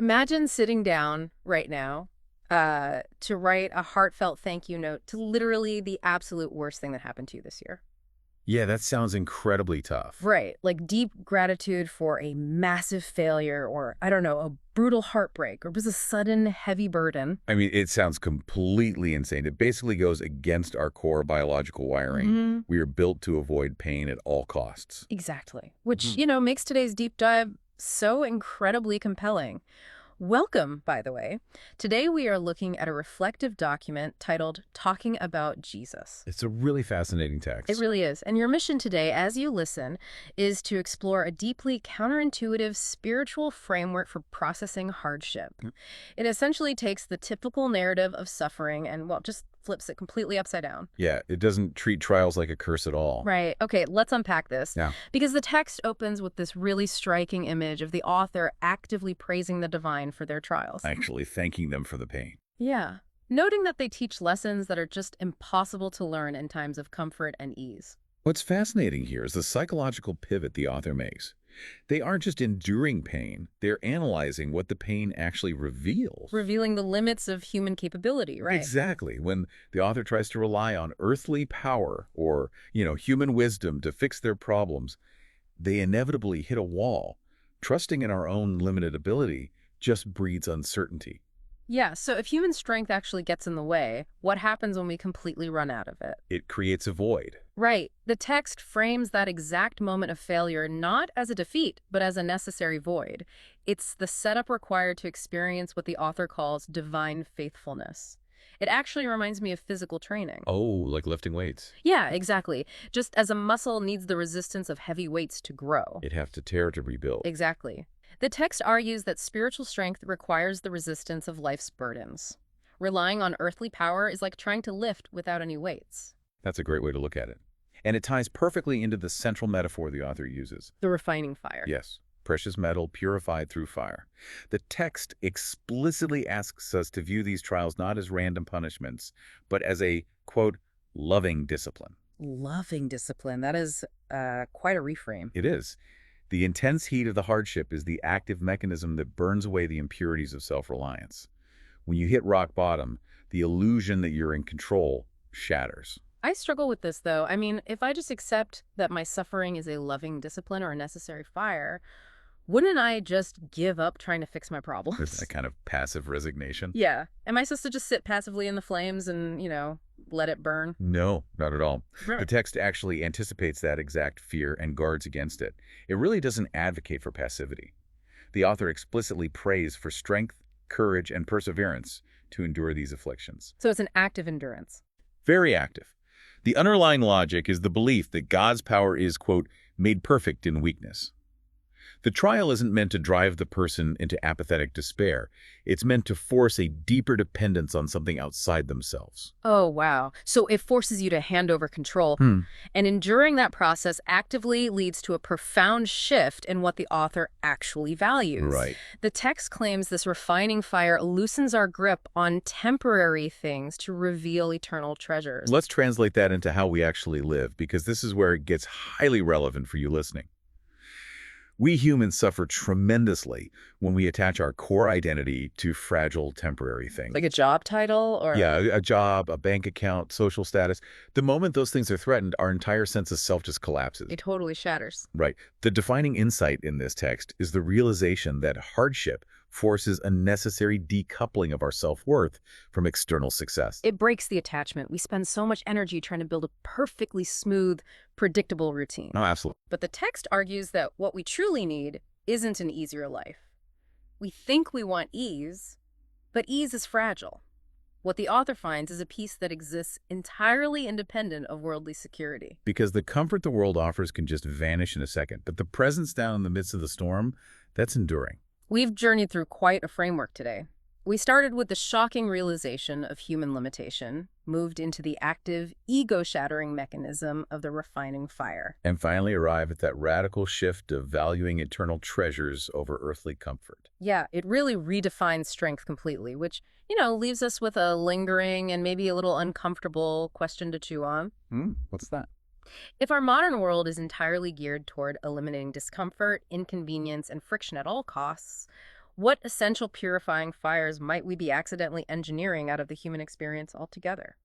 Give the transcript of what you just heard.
Imagine sitting down right now to write a heartfelt thank you note to literally the absolute worst thing that happened to you this year. Yeah, that sounds incredibly tough. Right. Like deep gratitude for a massive failure or, I don't know, a brutal heartbreak or just a sudden heavy burden. I mean, it sounds completely insane. It basically goes against our core biological wiring. Hmm. We are built to avoid pain at all costs. Exactly. Which, Mhm. makes today's deep dive so incredibly compelling. Welcome, by the way. Today we are looking at a reflective document titled Talking About Jesus. It's a really fascinating It text. really is. And your mission today, as you listen, is to explore a deeply counterintuitive spiritual framework for processing hardship. Mm. It essentially takes the typical narrative of suffering and, well, just flips it completely upside down. Yeah, it doesn't treat trials like a curse at all. Right. Okay, let's unpack this. Yeah. Because the text opens with this really striking image of the author actively praising the divine for their trials. Actually thanking them for the pain. Yeah. Noting that they teach lessons that are just impossible to learn in times of comfort and ease. What's fascinating here is the psychological pivot the author makes. They aren't just enduring pain, they're analyzing what the pain actually reveals. Revealing the limits of human capability, right? Exactly. When the author tries to rely on earthly power or, human wisdom to fix their problems, they inevitably hit a wall. Trusting in our own limited ability just breeds uncertainty. Yeah, so if human strength actually gets in the way, what happens when we completely run out of it? It creates a void. Right. The text frames that exact moment of failure not as a defeat, but as a necessary void. It's the setup required to experience what the author calls divine faithfulness. It actually reminds me of physical training. Oh, like lifting weights. Yeah, exactly. Just as a muscle needs the resistance of heavy weights to grow. It have to tear to rebuild. Exactly. The text argues that spiritual strength requires the resistance of life's burdens. Relying on earthly power is like trying to lift without any weights. That's a great way to look at it. And it ties perfectly into the central metaphor the author uses. The refining fire. Yes, precious metal purified through fire. The text explicitly asks us to view these trials not as random punishments, but as a, quote, loving discipline. Loving discipline. That is quite a reframe. It is. The intense heat of the hardship is the active mechanism that burns away the impurities of self-reliance. When you hit rock bottom, the illusion that you're in control shatters. I struggle with this, though. I mean, if I just accept that my suffering is a loving discipline or a necessary fire, wouldn't I just give up trying to fix my There's problems? a kind of passive resignation. Yeah. Am I supposed to just sit passively in the flames and, let it burn? No, not at all. The Right. text actually anticipates that exact fear and guards against it. It really doesn't advocate for passivity. The author explicitly prays for strength, courage, and perseverance to endure these afflictions. So it's an act of endurance. Very active. The underlying logic is the belief that God's power is, quote, made perfect in weakness. The trial isn't meant to drive the person into apathetic despair. It's meant to force a deeper dependence on something outside themselves. Oh, wow. So it forces you to hand over control. Hmm. And enduring that process actively leads to a profound shift in what the author actually values. Right. The text claims this refining fire loosens our grip on temporary things to reveal eternal treasures. Let's translate that into how we actually live, because this is where it gets highly relevant for you listening. We humans suffer tremendously when we attach our core identity to fragile temporary things. Like a job title or... Yeah, a job, a bank account, social status. The moment those things are threatened, our entire sense of self just collapses. It totally shatters. Right. The defining insight in this text is the realization that hardship forces a necessary decoupling of our self-worth from external success. It breaks the attachment. We spend so much energy trying to build a perfectly smooth, predictable routine. Oh, absolutely. But the text argues that what we truly need isn't an easier life. We think we want ease, but ease is fragile. What the author finds is a peace that exists entirely independent of worldly security. Because the comfort the world offers can just vanish in a second, but the presence down in the midst of the storm, that's enduring. We've journeyed through quite a framework today. We started with the shocking realization of human limitation, moved into the active, ego-shattering mechanism of the refining fire. And finally arrive at that radical shift of valuing eternal treasures over earthly comfort. Yeah, it really redefines strength completely, which, leaves us with a lingering and maybe a little uncomfortable question to chew on. What's that? If our modern world is entirely geared toward eliminating discomfort, inconvenience, and friction at all costs, What essential purifying fires might we be accidentally engineering out of the human experience altogether?